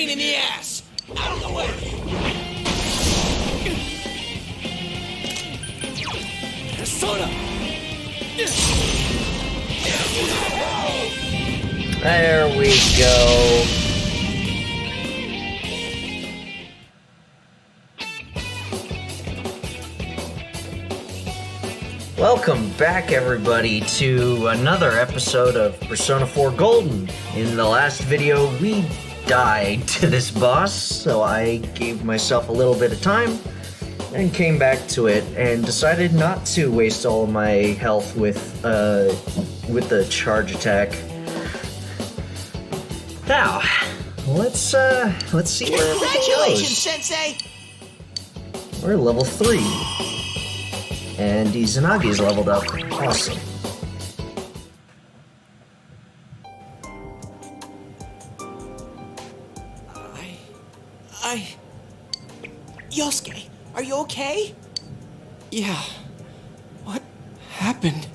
pain in the ass! Out of the way! Persona! There we go. Welcome back, everybody, to another episode of Persona 4 Golden. In the last video, we died to this boss, so I gave myself a little bit of time and came back to it and decided not to waste all of my health with the charge attack. Now, let's see where everything Congratulations, goes. Sensei! We're level 3. And Izanagi's leveled up. Awesome. Yosuke, are you okay? Yeah. What happened?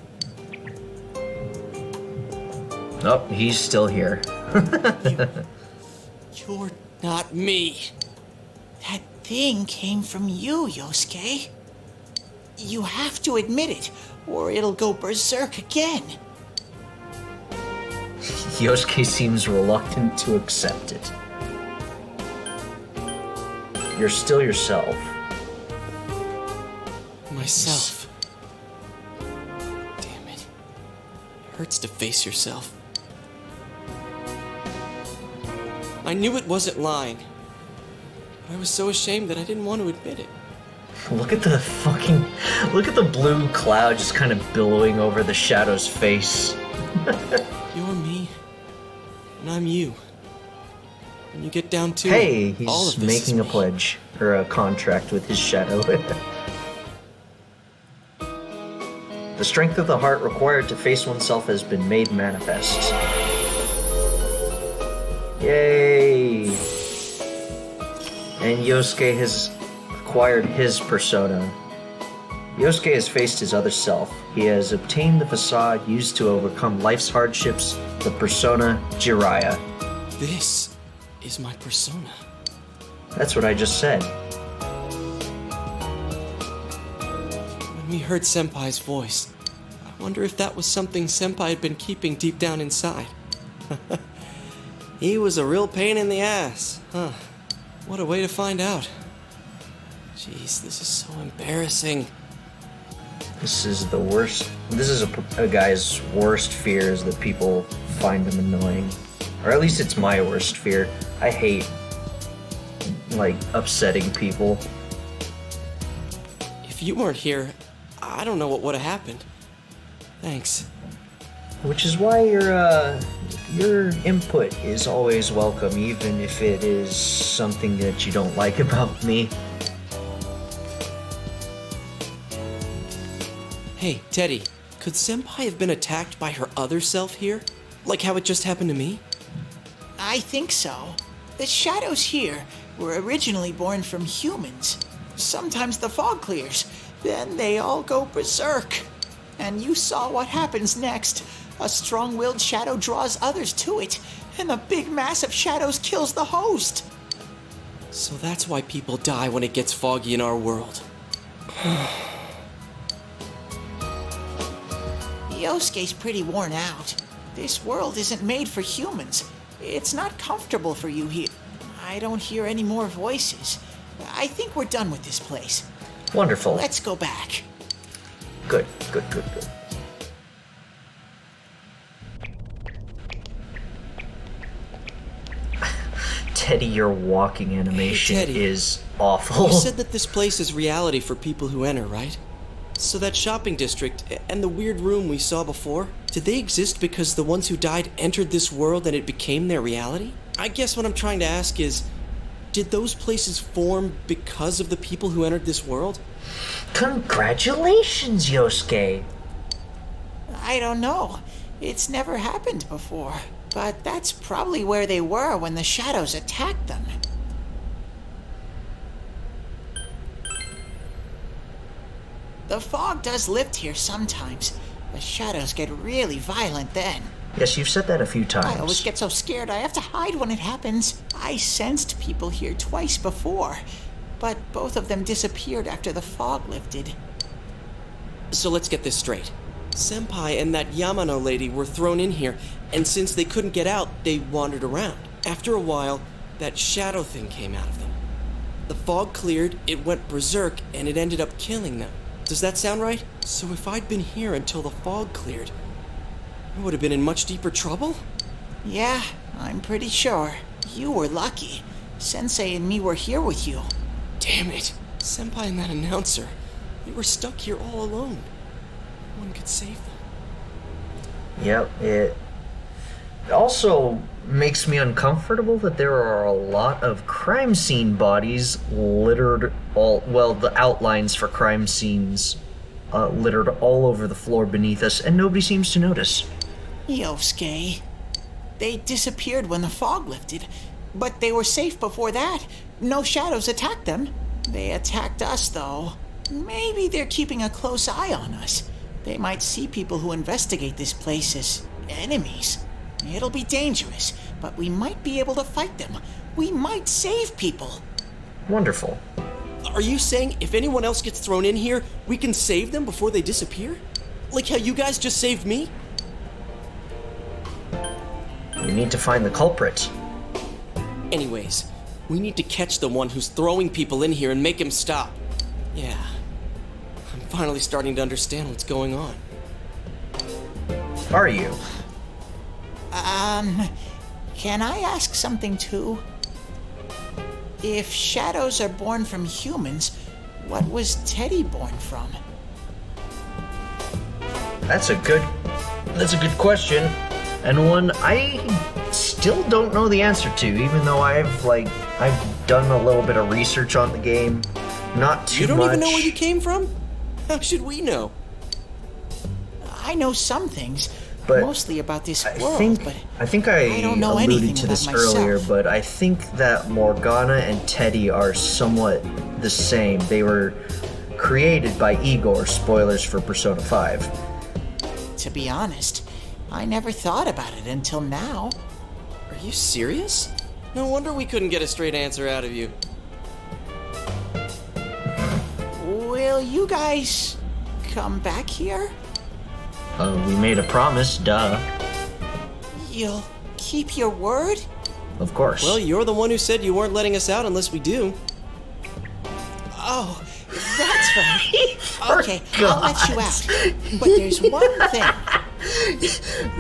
Oh, he's still here. You're not me. That thing came from you, Yosuke. You have to admit it, or it'll go berserk again. Yosuke seems reluctant to accept it. You're still yourself. Myself. Damn it. It hurts to face yourself. I knew it wasn't lying. But I was so ashamed that I didn't want to admit it. Look at the blue cloud just kind of billowing over the Shadow's face. You're me, and I'm you. When you get down to Hey, it, all he's of this making a is me. pledge, or a contract with his Shadow. The strength of the heart required to face oneself has been made manifest. Yay! And Yosuke has acquired his persona. Yosuke has faced his other self. He has obtained the facade used to overcome life's hardships, the persona Jiraiya. This is my persona. That's what I just said. When we heard Senpai's voice, I wonder if that was something Senpai had been keeping deep down inside. He was a real pain in the ass, huh? What a way to find out. Jeez, this is so embarrassing. This is the worst. This is a guy's worst fear is that people find him annoying. Or at least it's my worst fear. I hate, like, upsetting people. If you weren't here, I don't know what would have happened. Thanks. Which is why your input is always welcome, even if it is something that you don't like about me. Hey, Teddy, could Senpai have been attacked by her other self here? Like how it just happened to me? I think so. The shadows here were originally born from humans. Sometimes the fog clears, then they all go berserk. And you saw what happens next. A strong-willed shadow draws others to it, and the big mass of shadows kills the host. So that's why people die when it gets foggy in our world. Yosuke's pretty worn out. This world isn't made for humans. It's not comfortable for you here. I don't hear any more voices. I think we're done with this place. Wonderful. Let's go back. Good. Teddy, your walking animation Hey, Teddy. is awful. You said that this place is reality for people who enter, right? So that shopping district and the weird room we saw before, did they exist because the ones who died entered this world and it became their reality? I guess what I'm trying to ask is, did those places form because of the people who entered this world? Congratulations, Yosuke. I don't know. It's never happened before. But that's probably where they were when the shadows attacked them. The fog does lift here sometimes. The shadows get really violent then. Yes, you've said that a few I always times. get so scared I have to hide when it happens. I sensed people here twice before, but both of them disappeared after the fog lifted. So let's get this straight. Senpai and that Yamano lady were thrown in here, and since they couldn't get out, they wandered around. After a while, that shadow thing came out of them. The fog cleared, it went berserk, and it ended up killing them. Does that sound right? So if I'd been here until the fog cleared, I would have been in much deeper trouble? Yeah, I'm pretty sure. You were lucky. Sensei and me were here with you. Damn it. Senpai and that announcer, they were stuck here all alone. No one could save them. Yep, it also makes me uncomfortable that there are a lot of crime scene bodies littered the outlines for crime scenes littered all over the floor beneath us, and nobody seems to notice. Yosuke. They disappeared when the fog lifted, but they were safe before that. No shadows attacked them. They attacked us, though. Maybe they're keeping a close eye on us. They might see people who investigate this place as enemies. It'll be dangerous, but we might be able to fight them. We might save people. Wonderful. Are you saying if anyone else gets thrown in here, we can save them before they disappear? Like how you guys just saved me? We need to find the culprit. Anyways, we need to catch the one who's throwing people in here and make him stop. Yeah, I'm finally starting to understand what's going on. Are you? Can I ask something too? If shadows are born from humans, what was Teddy born from? That's a good question, and one I still don't know the answer to, even though I've done a little bit of research on the game. Not too much. You don't even know where you came from? How should we know? I know some things, But mostly about this world, I think I don't know anything alluded to about this myself. earlier, but I think that Morgana and Teddy are somewhat the same. They were created by Igor, spoilers for Persona 5. To be honest, I never thought about it until now. Are you serious? No wonder we couldn't get a straight answer out of you. Will you guys come back here? We made a promise, duh. You'll keep your word? Of course. Well, you're the one who said you weren't letting us out unless we do. Oh, that's right. Okay, I'll let you out. But there's one thing.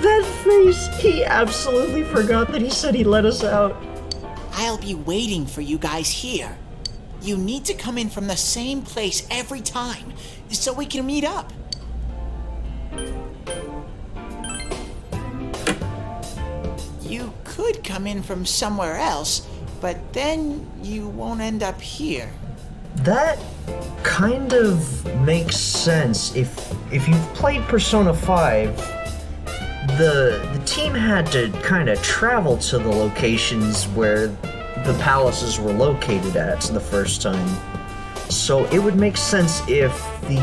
That face, he absolutely forgot that he said he'd let us out. I'll be waiting for you guys here. You need to come in from the same place every time, so we can meet up. You could come in from somewhere else, but then you won't end up here. That kind of makes sense. If you've played Persona 5, the team had to kind of travel to the locations where the palaces were located at the first time. So it would make sense if the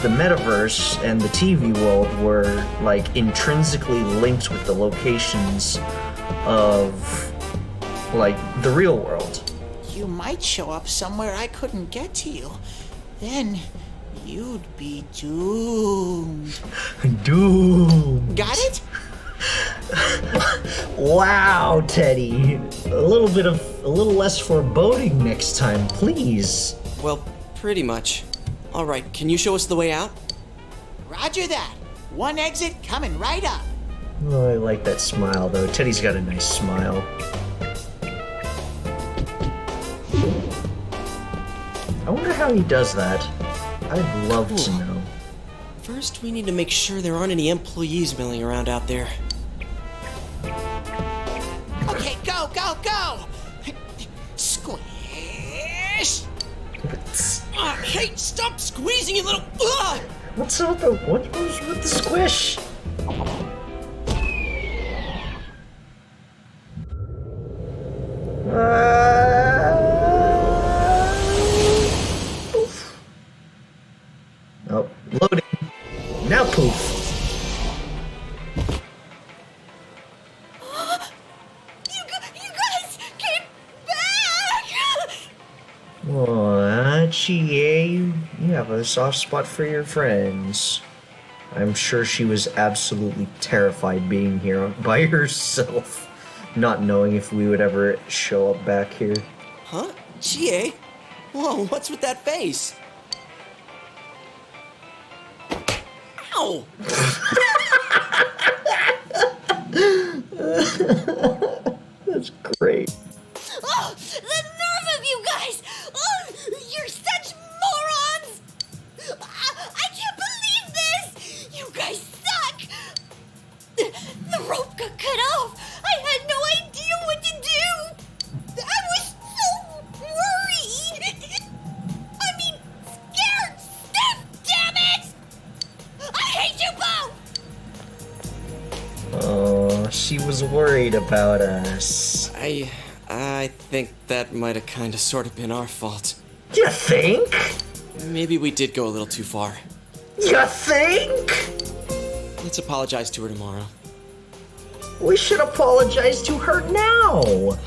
metaverse and the TV world were like intrinsically linked with the locations of like the real world. You might show up somewhere I couldn't get to you. Then you'd be doomed. Doomed. Got it? Wow, Teddy. A little less foreboding next time, please. Well, pretty much. All right, can you show us the way out? Roger that. One exit coming right up. Oh, I like that smile, though. Teddy's got a nice smile. I wonder how he does that. I'd love to know. First, we need to make sure there aren't any employees milling around out there. Okay, go, go, go! Squish! Hey, stop squeezing, you little... What's up with what was with the squish? Poof. Oh, loading. Now poof. Chie, you have a soft spot for your friends. I'm sure she was absolutely terrified being here by herself, not knowing if we would ever show up back here. Huh? Chie? Whoa, what's with that face? Ow! That's great. Oh, the nerve of you guys! Oh, you're such morons! I can't believe this! You guys suck! The rope got cut off! I had no idea what to do! I was so worried! I mean, scared stiff, damn it! I hate you both! Oh, she was worried about us. I think that might have kind of sort of been our fault. You think? Maybe we did go a little too far. You think? Let's apologize to her tomorrow. We should apologize to her now.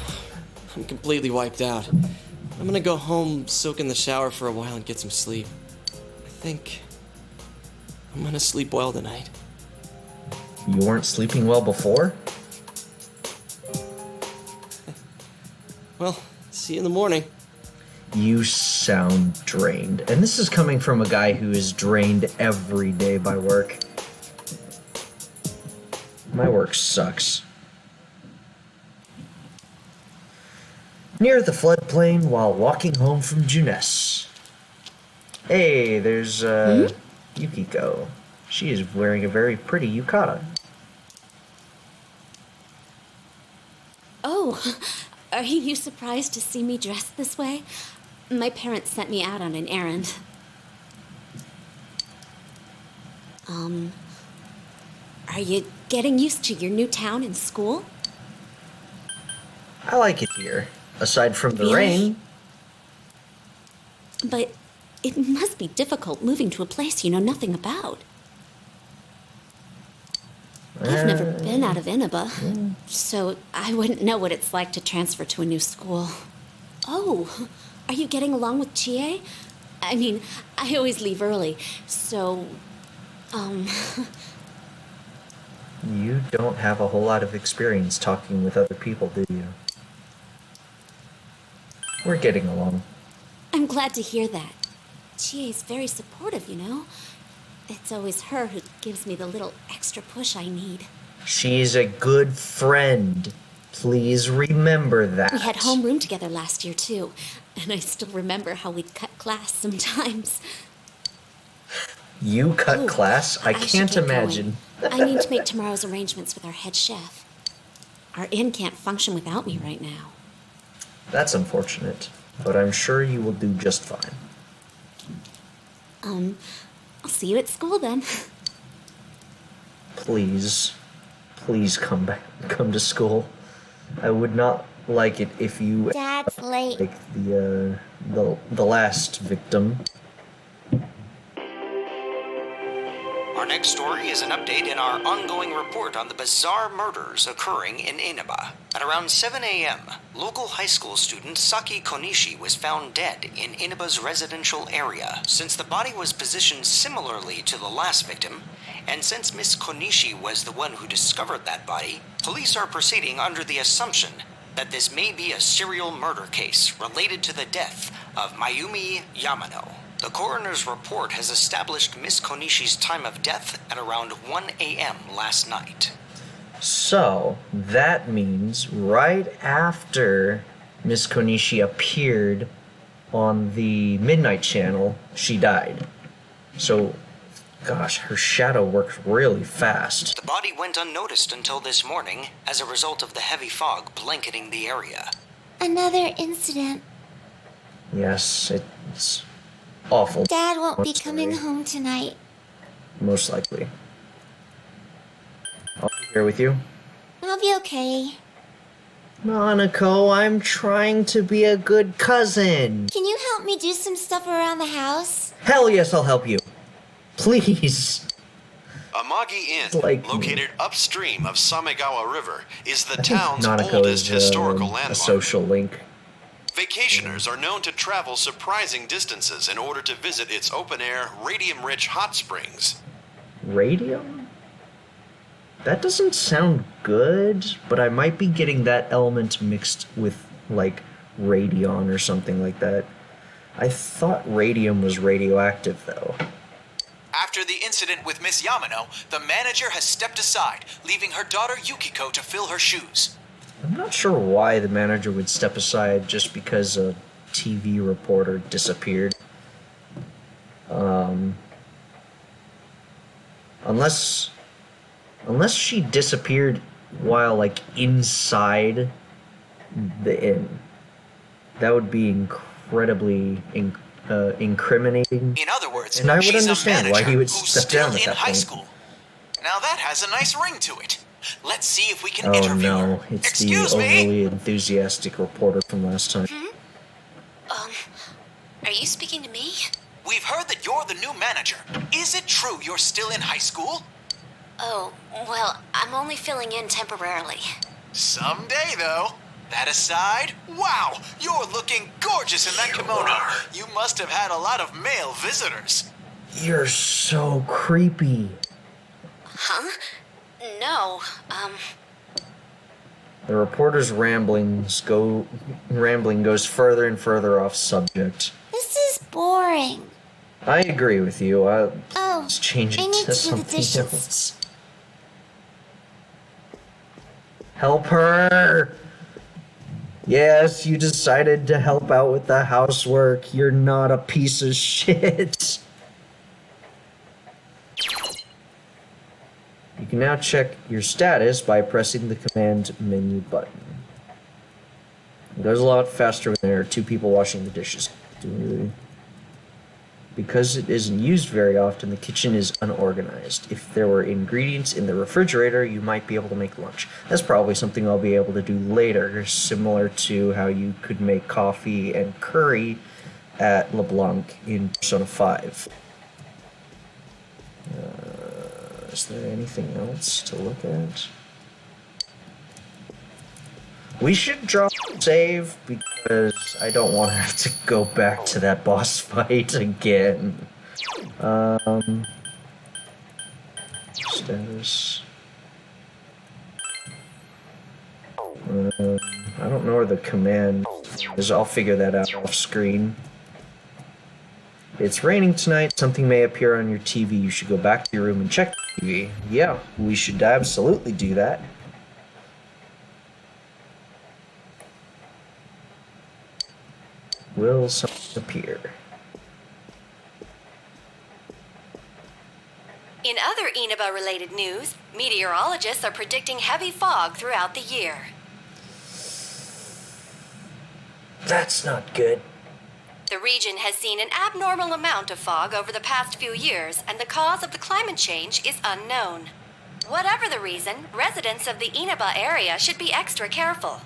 I'm completely wiped out. I'm gonna go home, soak in the shower for a while, and get some sleep. I think I'm gonna sleep well tonight. You weren't sleeping well before? Well, see you in the morning. You sound drained. And this is coming from a guy who is drained every day by work. My work sucks. Near the floodplain while walking home from Junes. Hey, there's Yukiko. She is wearing a very pretty yukata. Oh, are you surprised to see me dressed this way? My parents sent me out on an errand. Are you getting used to your new town and school? I like it here, aside from the Really? rain. But it must be difficult moving to a place you know nothing about. I've never been out of Inaba, so I wouldn't know what it's like to transfer to a new school. Oh, are you getting along with Chie? I mean, I always leave early, so, You don't have a whole lot of experience talking with other people, do you? We're getting along. I'm glad to hear that. Chie's very supportive, you know? It's always her who gives me the little extra push I need. She's a good friend. Please remember that. We had homeroom together last year, too, and I still remember how we'd cut class sometimes. You cut Oh, class? I should can't get imagine. going. I need to make tomorrow's arrangements with our head chef. Our inn can't function without me right now. That's unfortunate, but I'm sure you will do just fine. I'll see you at school then. Please, please come back. Come to school. I would not like it if you Dad's late. like the last victim. Our next story is an update in our ongoing report on the bizarre murders occurring in Inaba. At around 7 a.m., local high school student Saki Konishi was found dead in Inaba's residential area. Since the body was positioned similarly to the last victim, and since Miss Konishi was the one who discovered that body, police are proceeding under the assumption that this may be a serial murder case related to the death of Mayumi Yamano. The coroner's report has established Miss Konishi's time of death at around 1 a.m. last night. So, that means right after Miss Konishi appeared on the Midnight Channel, she died. So, gosh, her shadow works really fast. The body went unnoticed until this morning as a result of the heavy fog blanketing the area. Another incident. Yes, it's awful. Dad won't be Sorry. coming home tonight. Most likely. I'll be here with you. I'll be okay. Monaco, I'm trying to be a good cousin. Can you help me do some stuff around the house? Hell yes, I'll help you. Please. Amagi Inn, Like- located upstream of Samegawa River, is the town's Nanako oldest is historical a landmark. social link. Vacationers are known to travel surprising distances in order to visit its open-air, radium-rich hot springs. Radium? That doesn't sound good, but I might be getting that element mixed with, like, radion or something like that. I thought radium was radioactive, though. After the incident with Miss Yamano, the manager has stepped aside, leaving her daughter Yukiko to fill her shoes. I'm not sure why the manager would step aside just because a TV reporter disappeared. Unless she disappeared while, like, inside the inn. That would be incredibly incriminating. In other words, And I would she's understand a why manager he would who's step still down at in that high point. school. Now that has a nice ring to it. Let's see if we can Oh interview no, her. it's Excuse the me? overly enthusiastic reporter from last time. Are you speaking to me? We've heard that you're the new manager. Is it true you're still in high school? Oh, well, I'm only filling in temporarily. Someday, though. That aside, wow, you're looking gorgeous in that kimono. You must have had a lot of male visitors. You're so creepy. Huh? No, The reporter's rambling goes further and further off subject. This is boring. I agree with you. Let's change I it need to to do the something dishes. else. Help her! Yes, you decided to help out with the housework. You're not a piece of shit. You can now check your status by pressing the command menu button. It goes a lot faster when there are two people washing the dishes. Because it isn't used very often, the kitchen is unorganized. If there were ingredients in the refrigerator, you might be able to make lunch. That's probably something I'll be able to do later, similar to how you could make coffee and curry at LeBlanc in Persona 5. Is there anything else to look at? We should drop save because I don't want to have to go back to that boss fight again. Status. I don't know where the command is. I'll figure that out off screen. It's raining tonight. Something may appear on your TV. You should go back to your room and check the TV. Yeah, we should absolutely do that. Will something appear? In other Inaba-related news, meteorologists are predicting heavy fog throughout the year. That's not good. The region has seen an abnormal amount of fog over the past few years, and the cause of the climate change is unknown. Whatever the reason, residents of the Inaba area should be extra careful.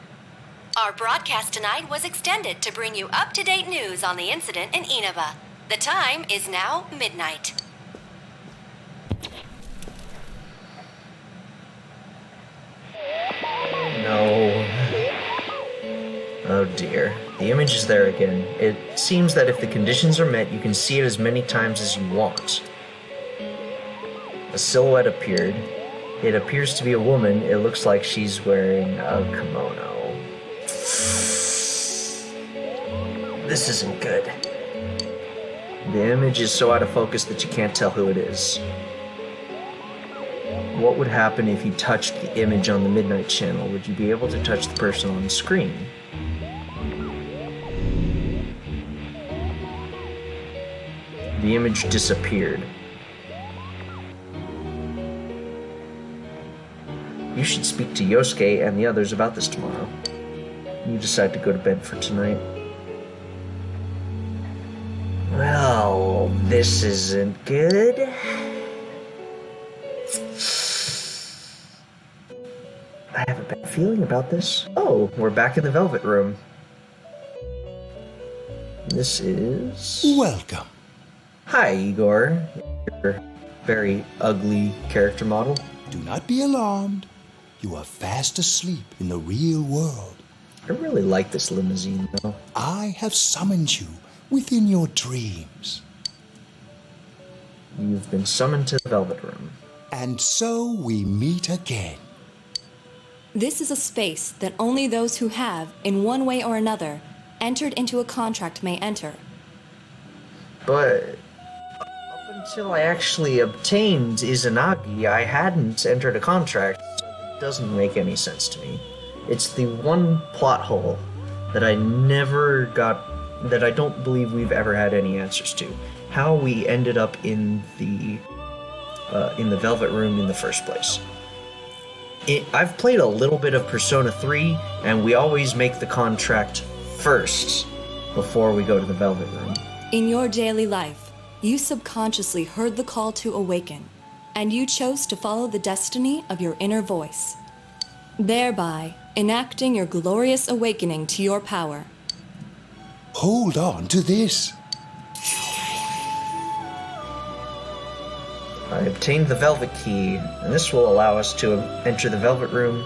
Our broadcast tonight was extended to bring you up-to-date news on the incident in Inaba. The time is now midnight. No. Oh dear. The image is there again. It seems that if the conditions are met, you can see it as many times as you want. A silhouette appeared. It appears to be a woman. It looks like she's wearing a kimono. This isn't good. The image is so out of focus that you can't tell who it is. What would happen if you touched the image on the Midnight Channel? Would you be able to touch the person on the screen? The image disappeared. You should speak to Yosuke and the others about this tomorrow. You decide to go to bed for tonight. Well, this isn't good. I have a bad feeling about this. Oh, we're back in the Velvet Room. This is... Welcome. Hi, Igor. Your very ugly character model. Do not be alarmed. You are fast asleep in the real world. I really like this limousine, though. I have summoned you within your dreams. You've been summoned to the Velvet Room. And so we meet again. This is a space that only those who have, in one way or another, entered into a contract may enter. But up until I actually obtained Izanagi, I hadn't entered a contract, so it doesn't make any sense to me. It's the one plot hole that I never got, that I don't believe we've ever had any answers to. How we ended up in the Velvet Room in the first place. I've played a little bit of Persona 3, and we always make the contract first before we go to the Velvet Room. In your daily life, you subconsciously heard the call to awaken, and you chose to follow the destiny of your inner voice, thereby enacting your glorious awakening to your power. Hold on to this. I obtained the Velvet Key, and this will allow us to enter the Velvet Room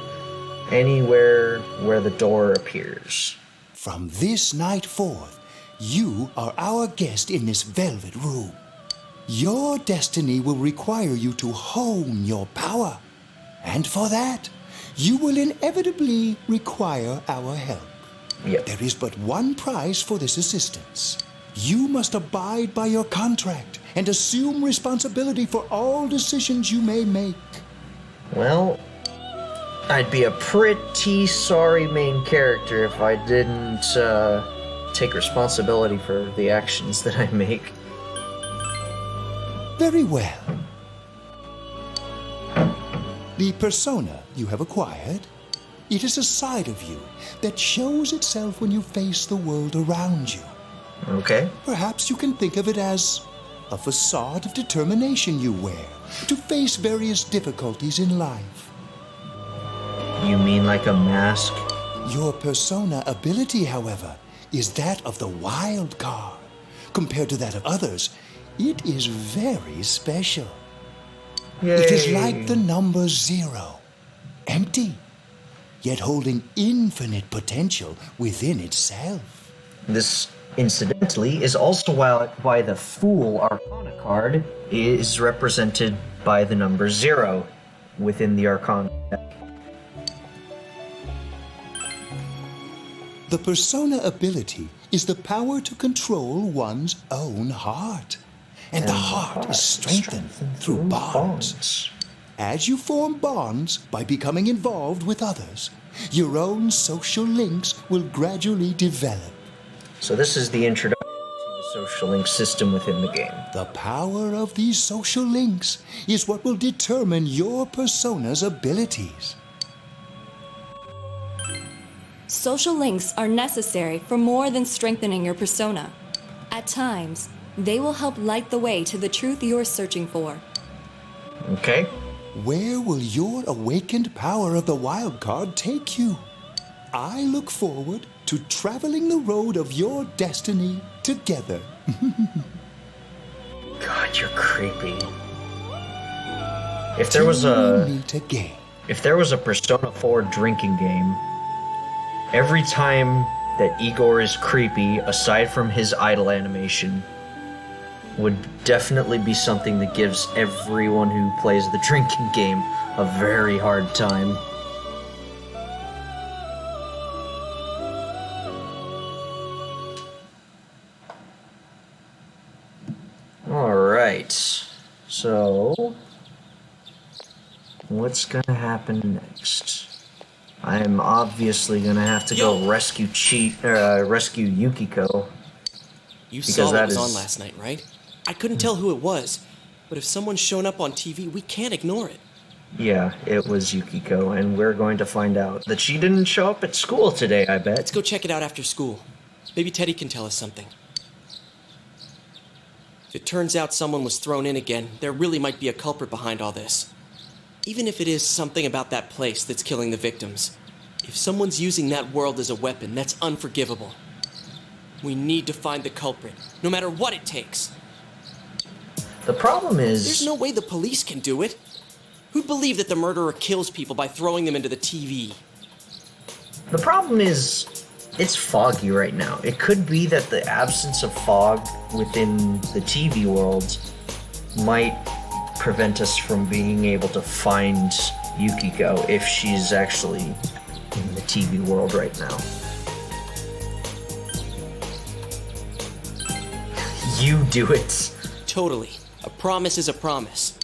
anywhere where the door appears. From this night forth, you are our guest in this Velvet Room. Your destiny will require you to hone your power. And for that, you will inevitably require our help. Yep. There is but one price for this assistance. You must abide by your contract and assume responsibility for all decisions you may make. Well, I'd be a pretty sorry main character if I didn't take responsibility for the actions that I make. Very well. The persona you have acquired, it is a side of you that shows itself when you face the world around you. Okay. Perhaps you can think of it as a facade of determination you wear to face various difficulties in life. You mean like a mask? Your persona ability, however, is that of the wild card. Compared to that of others, it is very special. Yay. It is like the number 0, empty, yet holding infinite potential within itself. This, incidentally, is also why the Fool Arcana card is represented by the number 0 within the Arcana deck. The persona ability is the power to control one's own heart. And the heart is strengthened through bonds. As you form bonds by becoming involved with others, your own social links will gradually develop. So this is the introduction to the social link system within the game. The power of these social links is what will determine your persona's abilities. Social links are necessary for more than strengthening your persona. At times, they will help light the way to the truth you're searching for. Okay. Where will your awakened power of the wild card take you? I look forward to traveling the road of your destiny together. God, you're creepy. If Till we meet again. If there was a Persona 4 drinking game, every time that Igor is creepy, aside from his idle animation, would definitely be something that gives everyone who plays the drinking game a very hard time. Alright, so what's gonna happen next? I'm obviously gonna have to go rescue Yukiko. You saw what was on last night, right? I couldn't tell who it was, but if someone's shown up on TV, we can't ignore it. Yeah, it was Yukiko, and we're going to find out that she didn't show up at school today, I bet. Let's go check it out after school. Maybe Teddy can tell us something. If it turns out someone was thrown in again, there really might be a culprit behind all this. Even if it is something about that place that's killing the victims. If someone's using that world as a weapon, that's unforgivable. We need to find the culprit, no matter what it takes. The problem is... There's no way the police can do it. Who'd believe that the murderer kills people by throwing them into the TV? The problem is, it's foggy right now. It could be that the absence of fog within the TV world might prevent us from being able to find Yukiko if she's actually in the TV world right now. You do it. Totally. A promise is a promise.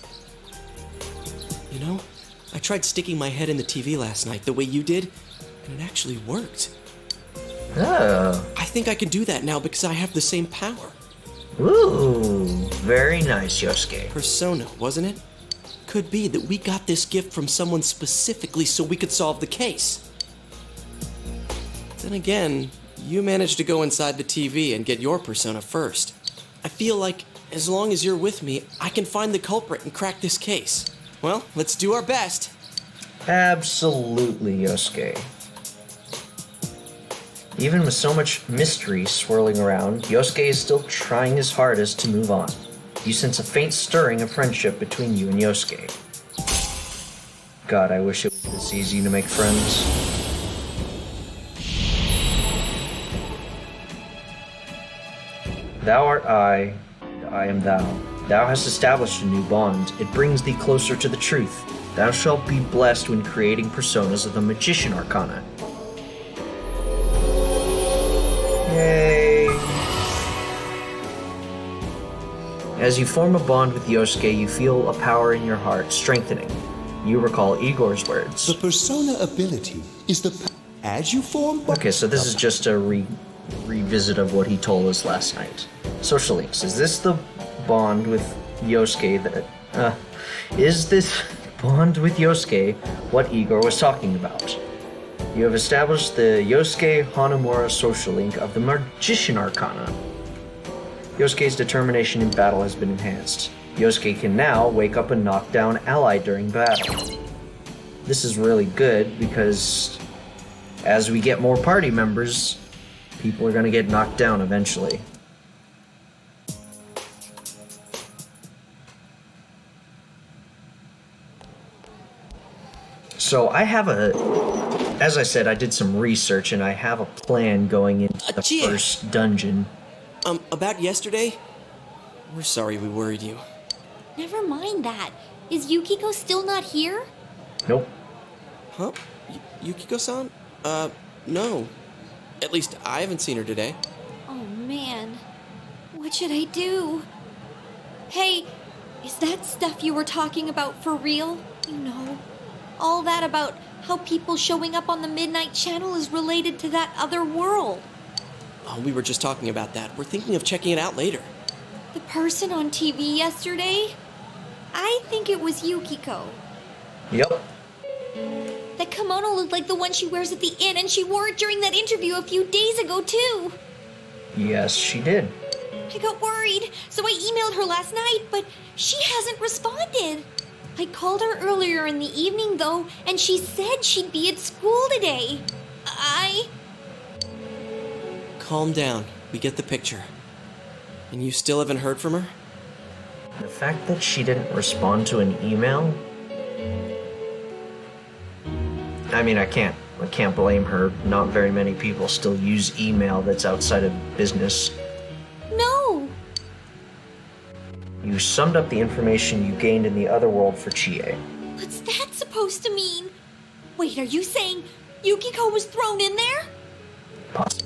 You know, I tried sticking my head in the TV last night the way you did, and it actually worked. Oh. I think I can do that now because I have the same power. Ooh, very nice, Yosuke. Persona, wasn't it? Could be that we got this gift from someone specifically so we could solve the case. Then again, you managed to go inside the TV and get your persona first. I feel like as long as you're with me, I can find the culprit and crack this case. Well, let's do our best. Absolutely, Yosuke. Even with so much mystery swirling around, Yosuke is still trying his hardest to move on. You sense a faint stirring of friendship between you and Yosuke. God, I wish it was this easy to make friends. Thou art I, and I am thou. Thou hast established a new bond. It brings thee closer to the truth. Thou shalt be blessed when creating personas of the Magician Arcana. Yay! As you form a bond with Yosuke, you feel a power in your heart strengthening. You recall Igor's words. The persona ability is the as you form. Okay, so this is just a revisit of what he told us last night. Social links. Is this the bond with Yosuke that? Is this bond with Yosuke what Igor was talking about? You have established the Yosuke Hanamura social link of the Magician Arcana. Yosuke's determination in battle has been enhanced. Yosuke can now wake up a knockdown ally during battle. This is really good because as we get more party members, people are going to get knocked down eventually. So I have as I said, I did some research and I have a plan going into the first dungeon. About yesterday? We're sorry we worried you. Never mind that. Is Yukiko still not here? Nope. Huh? Yukiko-san? No. At least I haven't seen her today. Oh man. What should I do? Hey, is that stuff you were talking about for real? You know, all that about how people showing up on the Midnight Channel is related to that other world. Oh, we were just talking about that. We're thinking of checking it out later. The person on TV yesterday? I think it was Yukiko. Yep. That kimono looked like the one she wears at the inn, and she wore it during that interview a few days ago, too. Yes, she did. I got worried, so I emailed her last night, but she hasn't responded. I called her earlier in the evening, though, and she said she'd be at school today. Calm down. We get the picture. And you still haven't heard from her? The fact that she didn't respond to an email? I mean, I can't blame her. Not very many people still use email that's outside of business. No. You summed up the information you gained in the other world for Chie. What's that supposed to mean? Wait, are you saying Yukiko was thrown in there? Possible.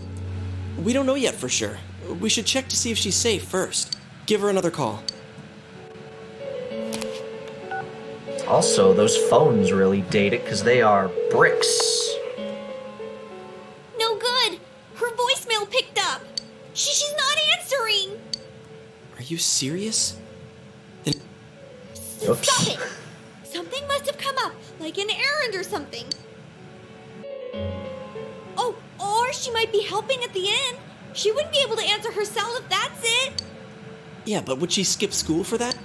We don't know yet for sure. We should check to see if she's safe first. Give her another call. Also, those phones really date it because they are bricks. No good. Her voicemail picked up. She's not answering. Are you serious? Then... Oops. Stop it. Something must have come up, like an errand or something. Oh, or she might be helping at the inn. She wouldn't be able to answer herself if that's it. Yeah, but would she skip school for that?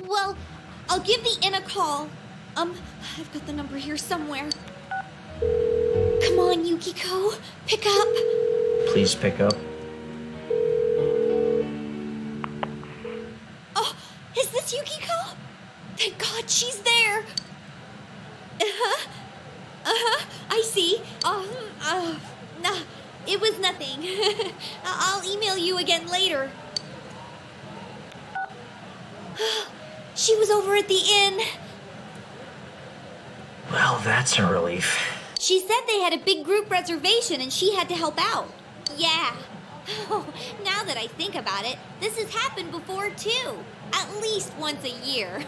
Well, I'll give the inn a call. I've got the number here somewhere. Come on, Yukiko. Pick up. Please pick up. Oh, is this Yukiko? Thank God she's there. I see. Nah, it was nothing. I'll email you again later. She was over at the inn. Well, that's a relief. She said they had a big group reservation and she had to help out. Yeah. Oh, now that I think about it, this has happened before too. At least once a year.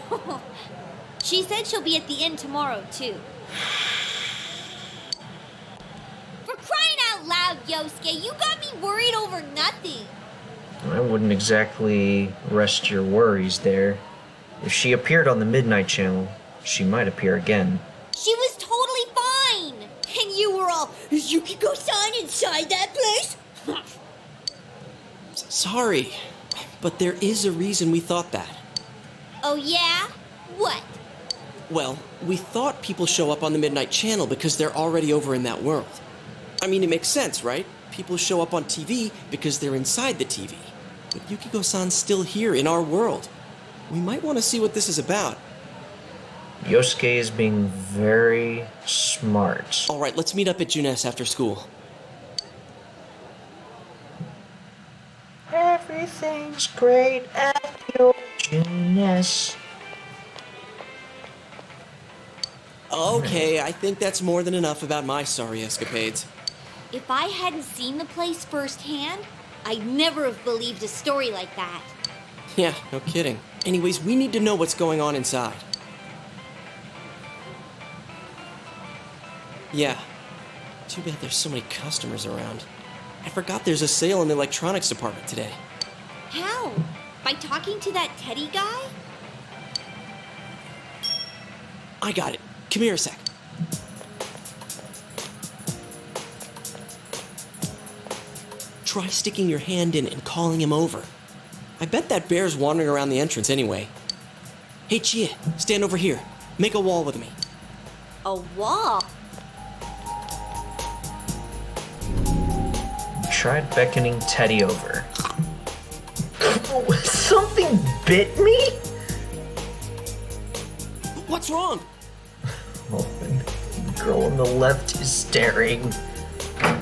She said she'll be at the inn tomorrow too. For crying out loud, Yosuke, you got me worried over nothing. I wouldn't exactly rest your worries there. If she appeared on the Midnight Channel, she might appear again. She was totally fine. And you were all, is Yukiko-san inside that place? Sorry, but there is a reason we thought that. Oh yeah? What? Well, we thought people show up on the Midnight Channel because they're already over in that world. I mean, it makes sense, right? People show up on TV because they're inside the TV. But Yukiko-san's still here in our world. We might want to see what this is about. Yosuke is being very smart. All right, let's meet up at Junes after school. Everything's great at your Junes. Okay, I think that's more than enough about my sorry escapades. If I hadn't seen the place firsthand, I'd never have believed a story like that. Yeah, no kidding. Anyways, we need to know what's going on inside. Yeah. Too bad there's so many customers around. I forgot there's a sale in the electronics department today. How? By talking to that Teddy guy? I got it. Come here a sec. Try sticking your hand in and calling him over. I bet that bear's wandering around the entrance anyway. Hey, Chia, stand over here. Make a wall with me. A wall? Tried beckoning Teddy over. Something bit me? What's wrong? Oh, the girl on the left is staring.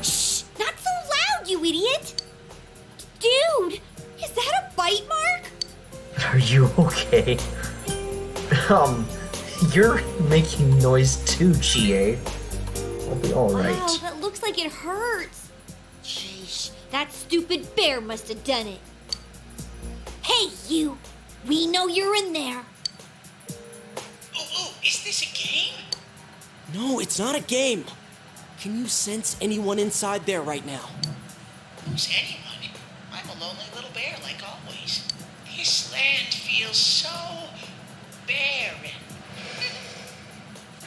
Shh! Not so loud, you idiot! Dude, is that a bite mark? Are you okay? You're making noise too, Chie. I'll be alright. Wow, that looks like it hurts. Jeez, that stupid bear must have done it. Hey, you! We know you're in there. Oh, is this a game? No, it's not a game. Can you sense anyone inside there right now? Who's anyone? I'm a lonely little bear like always. This land feels so barren.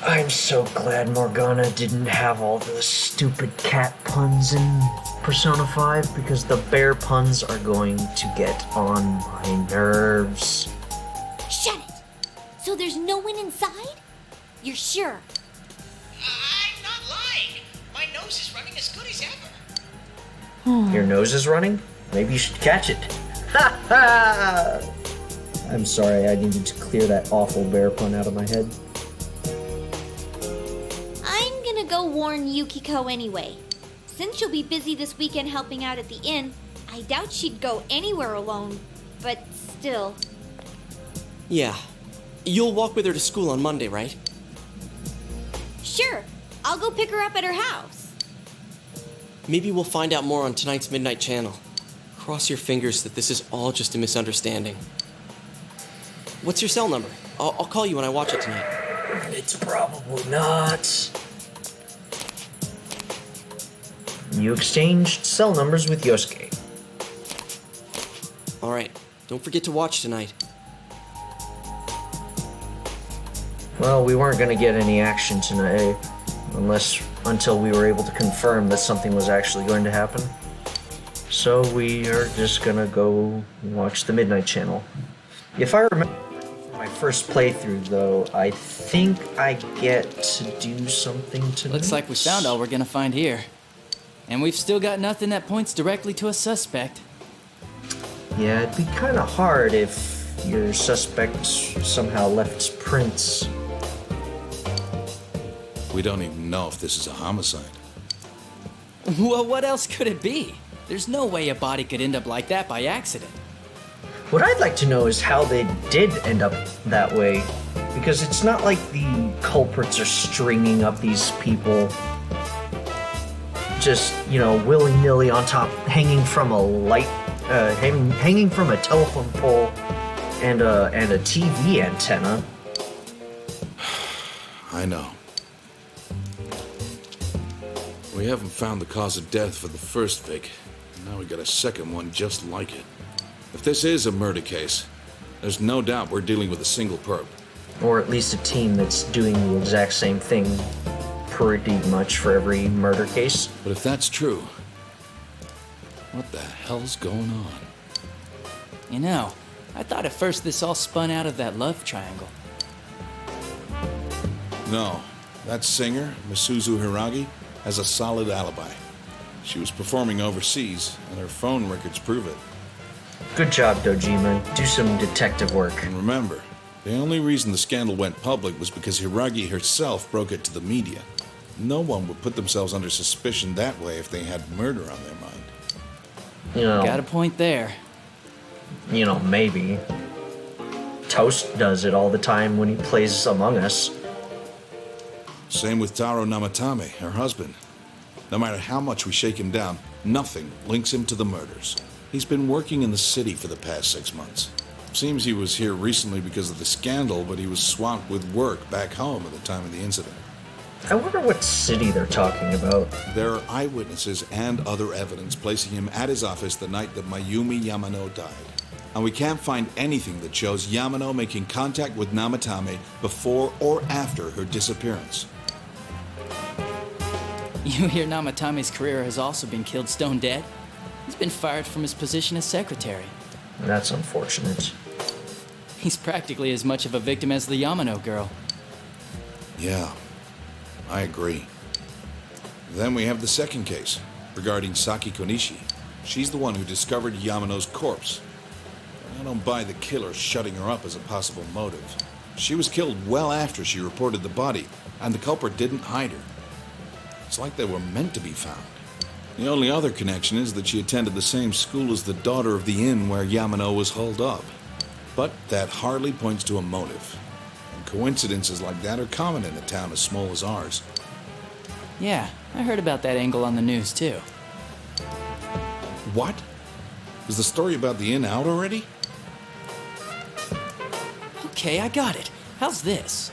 I'm so glad Morgana didn't have all the stupid cat puns in Persona 5 because the bear puns are going to get on my nerves. Shut it! So there's no one inside? You're sure? I'm not lying. My nose is running as good as ever. Your nose is running? Maybe you should catch it. Ha ha! I'm sorry, I needed to clear that awful bear pun out of my head. I'm gonna go warn Yukiko anyway. Since she'll be busy this weekend helping out at the inn, I doubt she'd go anywhere alone. But still. Yeah. You'll walk with her to school on Monday, right? Sure, I'll go pick her up at her house. Maybe we'll find out more on tonight's Midnight Channel. Cross your fingers that this is all just a misunderstanding. What's your cell number? I'll call you when I watch it tonight. It's probably not. You exchanged cell numbers with Yosuke. Alright, don't forget to watch tonight. Well, we weren't going to get any action tonight, until we were able to confirm that something was actually going to happen. So we are just going to go watch the Midnight Channel. If I remember my first playthrough, though, I think I get to do something tonight. Looks like we found all we're gonna find here. And we've still got nothing that points directly to a suspect. Yeah, it'd be kind of hard if your suspect somehow left prints. We don't even know if this is a homicide. Well, what else could it be? There's no way a body could end up like that by accident. What I'd like to know is how they did end up that way. Because it's not like the culprits are stringing up these people just, willy-nilly on top, hanging from a light, hanging from a telephone pole and a TV antenna. I know. We haven't found the cause of death for the first Vic. Now we got a second one just like it. If this is a murder case, there's no doubt we're dealing with a single perp. Or at least a team that's doing the exact same thing pretty much for every murder case. But if that's true, what the hell's going on? You know, I thought at first this all spun out of that love triangle. No, that singer, Misuzu Hiragi, has a solid alibi. She was performing overseas, and her phone records prove it. Good job, Dojima. Do some detective work. And remember, the only reason the scandal went public was because Hiragi herself broke it to the media. No one would put themselves under suspicion that way if they had murder on their mind. Got a point there. Maybe. Toast does it all the time when he plays Among Us. Same with Taro Namatame, her husband. No matter how much we shake him down, nothing links him to the murders. He's been working in the city for the past 6 months. Seems he was here recently because of the scandal, but he was swamped with work back home at the time of the incident. I wonder what city they're talking about. There are eyewitnesses and other evidence placing him at his office the night that Mayumi Yamano died. And we can't find anything that shows Yamano making contact with Namatame before or after her disappearance. You hear Namatame's career has also been killed stone dead? He's been fired from his position as secretary. That's unfortunate. He's practically as much of a victim as the Yamano girl. Yeah, I agree. Then we have the second case, regarding Saki Konishi. She's the one who discovered Yamano's corpse. I don't buy the killer shutting her up as a possible motive. She was killed well after she reported the body, and the culprit didn't hide her. It's like they were meant to be found. The only other connection is that she attended the same school as the daughter of the inn where Yamano was holed up. But that hardly points to a motive. And coincidences like that are common in a town as small as ours. Yeah, I heard about that angle on the news too. What? Is the story about the inn out already? Okay, I got it. How's this?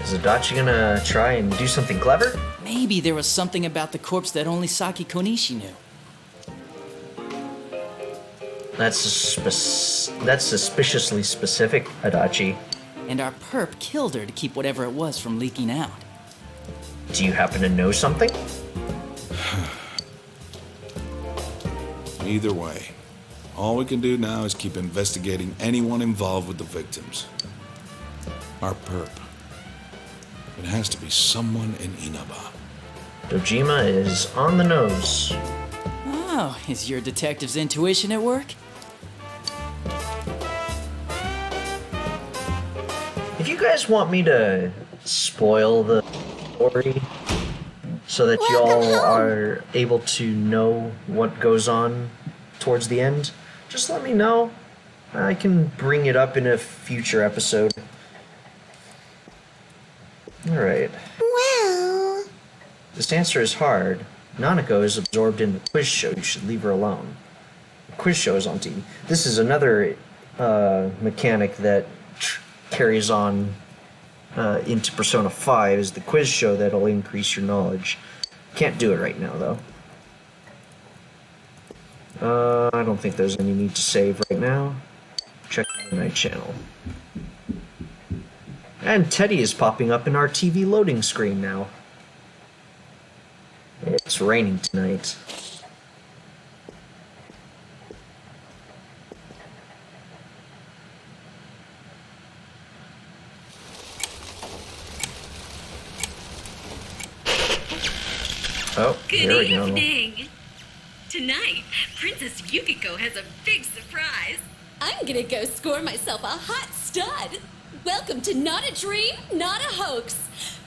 Is Adachi gonna try and do something clever? Maybe there was something about the corpse that only Saki Konishi knew. That's suspiciously specific, Adachi. And our perp killed her to keep whatever it was from leaking out. Do you happen to know something? Either way, all we can do now is keep investigating anyone involved with the victims. Our perp. It has to be someone in Inaba. Dojima is on the nose. Oh, is your detective's intuition at work? If you guys want me to spoil the story so that y'all are able to know what goes on towards the end, just let me know. I can bring it up in a future episode. Alright. Well... This answer is hard. Nanako is absorbed in the quiz show. You should leave her alone. The quiz show is on TV. This is another mechanic that carries on into Persona 5, is the quiz show that'll increase your knowledge. Can't do it right now, though. I don't think there's any need to save right now. Check the night channel. And Teddy is popping up in our TV loading screen now. It's raining tonight. Oh, Good here we go. evening. Tonight, Princess Yukiko has a big surprise. I'm gonna go score myself a hot stud. Welcome to Not a Dream, Not a Hoax.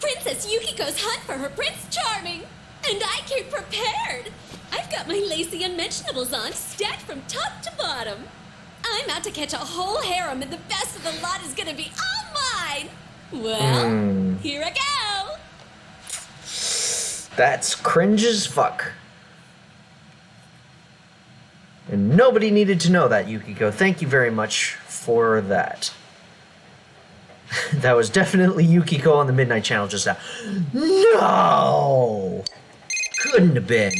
Princess Yukiko's hunt for her Prince Charming. And I came prepared. I've got my lacy unmentionables on, stacked from top to bottom. I'm out to catch a whole harem, and the best of the lot is gonna be all mine. Well, here I go. That's cringe as fuck. And nobody needed to know that, Yukiko. Thank you very much for that. That was definitely Yukiko on the Midnight Channel just now. No! Couldn't have been.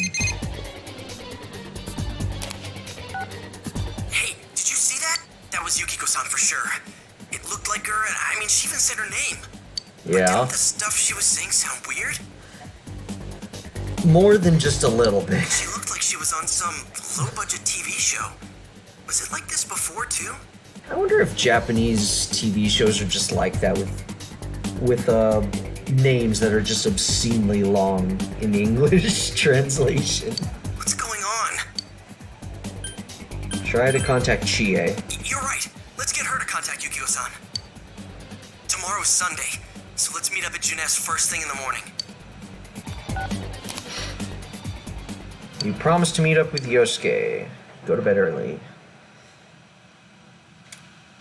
Hey, did you see that? That was Yukiko-san for sure. It looked like her, and I mean, she even said her name. Yeah. But didn't the stuff she was saying sound weird? More than just a little bit. She looked like she was on some low-budget TV show. Was it like this before, too? I wonder if Japanese TV shows are just like that with names that are just obscenely long in English translation. What's going on? Try to contact Chie. You're right. Let's get her to contact Yukio-san. Tomorrow's Sunday, so let's meet up at Junes first thing in the morning. You promised to meet up with Yosuke. Go to bed early.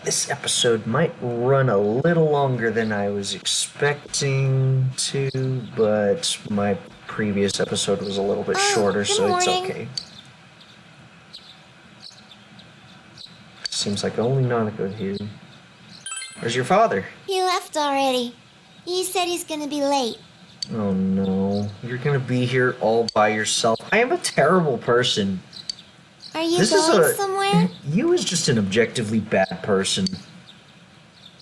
This episode might run a little longer than I was expecting to, but my previous episode was a little bit shorter, so it's okay. Seems like only Nanako here. Where's your father? He left already. He said he's gonna be late. Oh no, you're gonna be here all by yourself. I am a terrible person. Are you going somewhere? You is just an objectively bad person.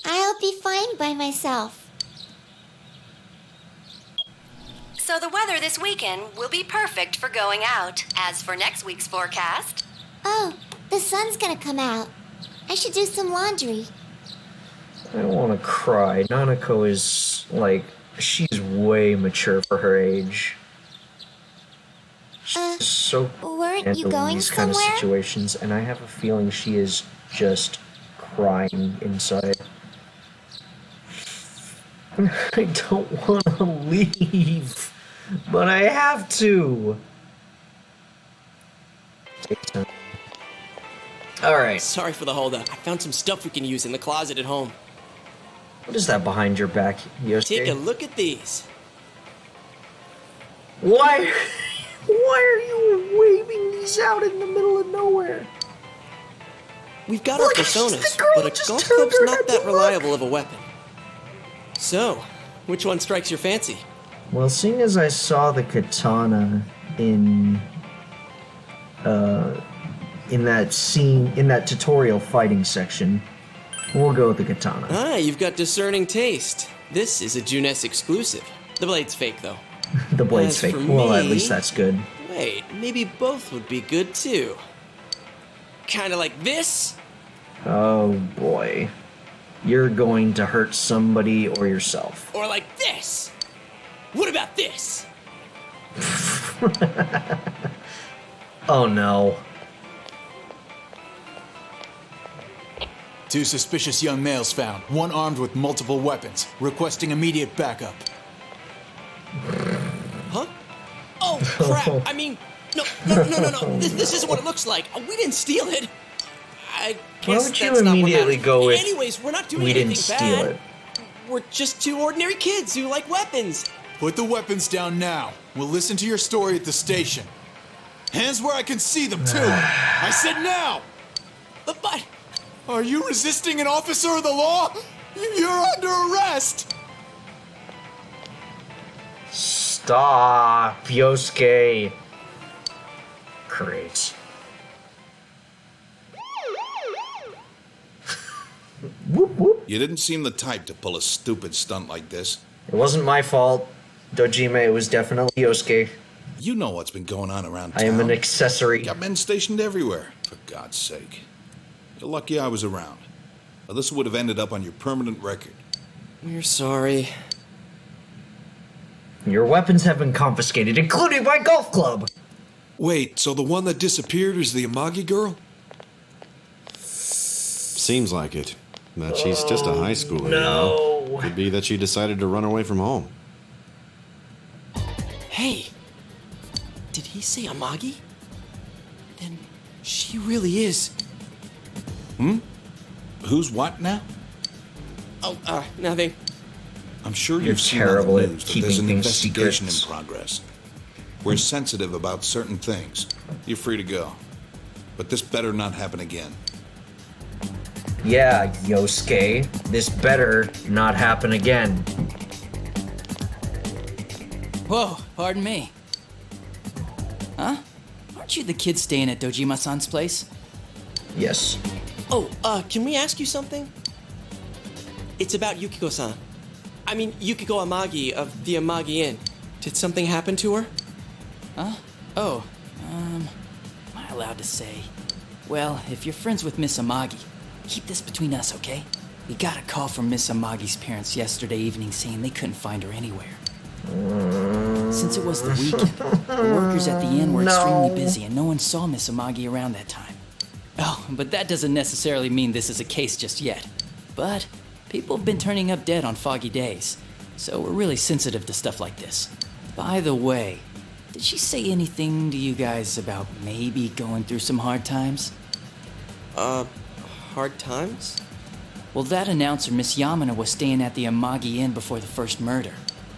I'll be fine by myself. So the weather this weekend will be perfect for going out. As for next week's forecast... Oh, the sun's gonna come out. I should do some laundry. I don't want to cry. Nanako is, like, she's way mature for her age. She's so weren't you going these kind of somewhere? situations, and I have a feeling she is just crying inside. I don't want to leave, but I have to. Alright. Sorry for the holdup. I found some stuff we can use in the closet at home. What is that behind your back, Yosuke? Take a look at these. Why are you waving these out in the middle of nowhere? We've got our personas, but a golf club's not that reliable of a weapon. So, which one strikes your fancy? Well, seeing as I saw the katana in that scene, in that tutorial fighting section, we'll go with the katana. Ah, you've got discerning taste. This is a Junes exclusive. The blade's fake, though. The blade's fake. Well, at least that's good. Wait, maybe both would be good, too. Kinda like this? Oh, boy. You're going to hurt somebody or yourself. Or like this? What about this? Oh, no. 2 suspicious young males found, one armed with multiple weapons, requesting immediate backup. Huh? Oh, crap. I mean, no. This isn't what it looks like. We didn't steal it. I guess Why would you that's not what immediately matters. go with, Anyways, we're not doing we anything didn't steal bad. it? We're just 2 ordinary kids who like weapons. Put the weapons down now. We'll listen to your story at the station. Hands where I can see them, too. I said now! But... Are you resisting an officer of the law? You're under arrest! Stop, Yosuke. Great. Whoop whoop. You didn't seem the type to pull a stupid stunt like this. It wasn't my fault, Dojima. It was definitely Yosuke. You know what's been going on around town. I am an accessory. Got men stationed everywhere, for God's sake. You're lucky I was around. Or this would have ended up on your permanent record. We're sorry. Your weapons have been confiscated, including my golf club! Wait, so the one that disappeared is the Amagi girl? Seems like it. But she's just a high schooler, no. You know? Could be that she decided to run away from home. Hey, he say Amagi? Then she really is. Who's what now? Oh, nothing. I'm sure You're you've seen on terrible the at news that keeping there's an things investigation secrets. in progress. We're sensitive about certain things. You're free to go. But this better not happen again. Yeah, Yosuke, this better not happen again. Whoa, pardon me. Huh? Aren't you the kid staying at Dojima-san's place? Yes. Oh, can we ask you something? It's about Yukiko-san. I mean, Yukiko Amagi of the Amagi Inn. Did something happen to her? Huh? Oh, am I allowed to say? Well, if you're friends with Miss Amagi, keep this between us, okay? We got a call from Miss Amagi's parents yesterday evening saying they couldn't find her anywhere. Since it was the weekend, the workers at the inn were extremely busy and no one saw Miss Amagi around that time. Oh, but that doesn't necessarily mean this is a case just yet. But people have been turning up dead on foggy days, so we're really sensitive to stuff like this. By the way, did she say anything to you guys about maybe going through some hard times? Hard times? Well, that announcer, Miss Yamano, was staying at the Amagi Inn before the first murder.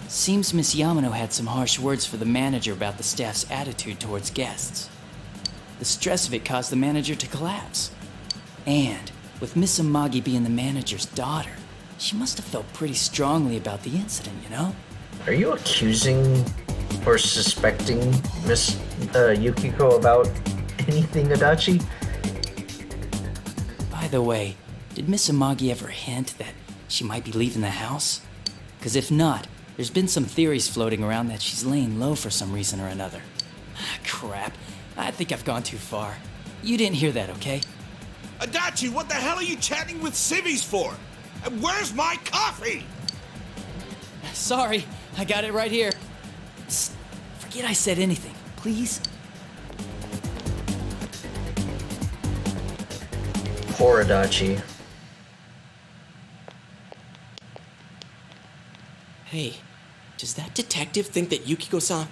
Seems Miss Yamano had some harsh words for the manager about the staff's attitude towards guests. The stress of it caused the manager to collapse. And with Miss Amagi being the manager's daughter, she must have felt pretty strongly about the incident, you know? Are you accusing or suspecting Miss Yukiko about anything, Adachi? By the way, did Miss Amagi ever hint that she might be leaving the house? Because if not, there's been some theories floating around that she's laying low for some reason or another. Crap, I think I've gone too far. You didn't hear that, okay? Adachi, what the hell are you chatting with civvies for? And where's my coffee? Sorry, I got it right here. Psst, forget I said anything, please. Poor Adachi. Hey, does that detective think that Yukiko-san...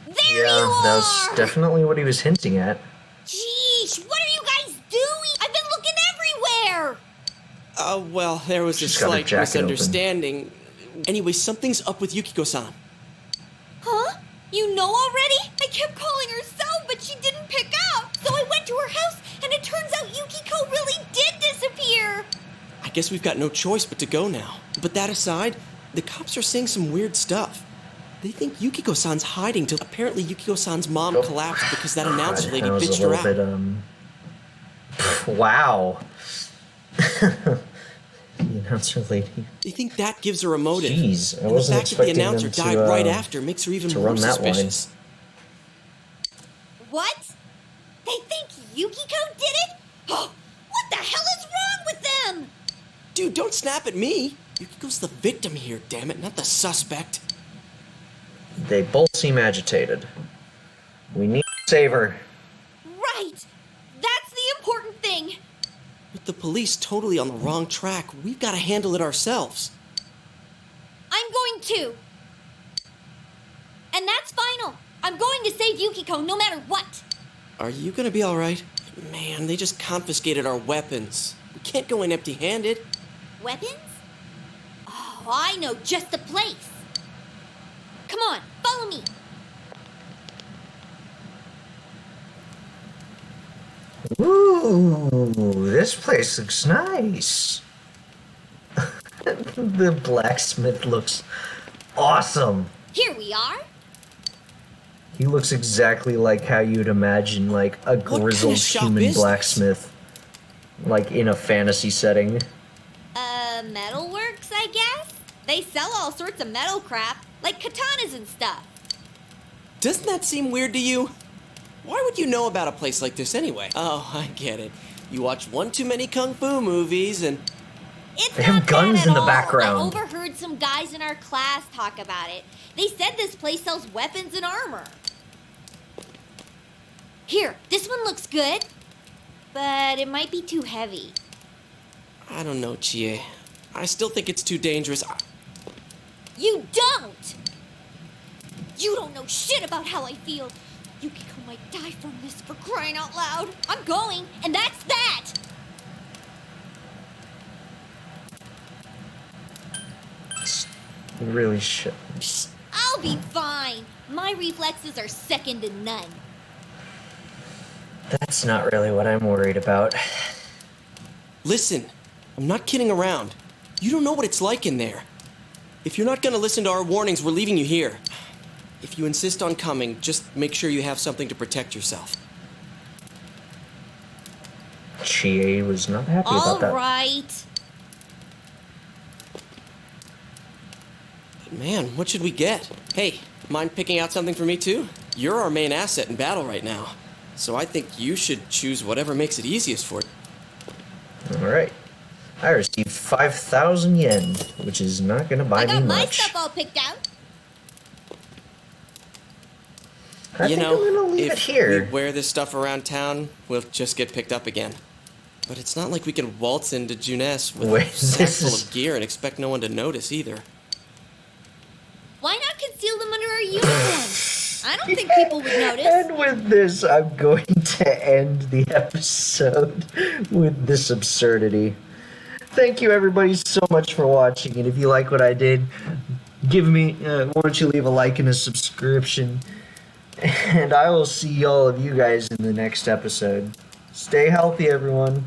There you Yeah, are! that was definitely what he was hinting at. Jeez, what are you guys doing? I've been looking everywhere! Well, there was a She's got her slight jacket misunderstanding. Anyway, something's up with Yukiko-san. Huh? You know already? I kept calling her cell, but she didn't pick up. So I went to her house, and it turns out Yukiko really did disappear. I guess we've got no choice but to go now. But that aside, the cops are saying some weird stuff. They think Yukiko-san's hiding till apparently Yukiko-san's mom collapsed because that announcer lady That was bitched a her little out. bit, wow. The announcer lady. They think that gives her a motive. Jeez, I and the wasn't fact that the expecting announcer them died to, right after makes her even to more run that line. suspicious. What? They think Yukiko did it? Oh, what the hell is wrong with them? Dude, don't snap at me. Yukiko's the victim here, damn it, not the suspect. They both seem agitated. We need to save her. Right! That's the important thing! With the police totally on the wrong track, we've got to handle it ourselves. I'm going to. And that's final. I'm going to save Yukiko no matter what. Are you gonna be alright? Man, they just confiscated our weapons. We can't go in empty-handed. Weapons? Oh, I know just the place. Come on, follow me. Ooh, this place looks nice. The blacksmith looks awesome. Here we are. He looks exactly like how you'd imagine, like, a grizzled human blacksmith. Like, in a fantasy setting. Metalworks, I guess? They sell all sorts of metal crap, like katanas and stuff. Doesn't that seem weird to you? Why would you know about a place like this anyway? Oh, I get it. You watch one too many kung fu movies and... It's they have guns in the background. I overheard some guys in our class talk about it. They said this place sells weapons and armor. Here, this one looks good, but it might be too heavy. I don't know, Chie. I still think it's too dangerous. You don't! You don't know shit about how I feel. Yukiko might die from this, for crying out loud. I'm going, and that's that! You really should. Psst, I'll be fine. My reflexes are second to none. That's not really what I'm worried about. Listen, I'm not kidding around. You don't know what it's like in there. If you're not gonna listen to our warnings, we're leaving you here. If you insist on coming, just make sure you have something to protect yourself. Chie was not happy about that. All right. Man, what should we get? Hey, mind picking out something for me too? You're our main asset in battle right now. So I think you should choose whatever makes it easiest for you. Alright. I received 5,000 yen, which is not gonna buy I me got my much. stuff all picked out. I think I'm gonna leave it if here. we wear this stuff around town, we'll just get picked up again. But it's not like we can waltz into Junes with Wait, a sack full of gear and expect no one to notice either. Why not conceal them under our uniforms? I don't think people would notice. And with this, I'm going to end the episode with this absurdity. Thank you everybody so much for watching, and if you like what I did, give me, why don't you leave a like and a subscription, and I will see all of you guys in the next episode. Stay healthy, everyone.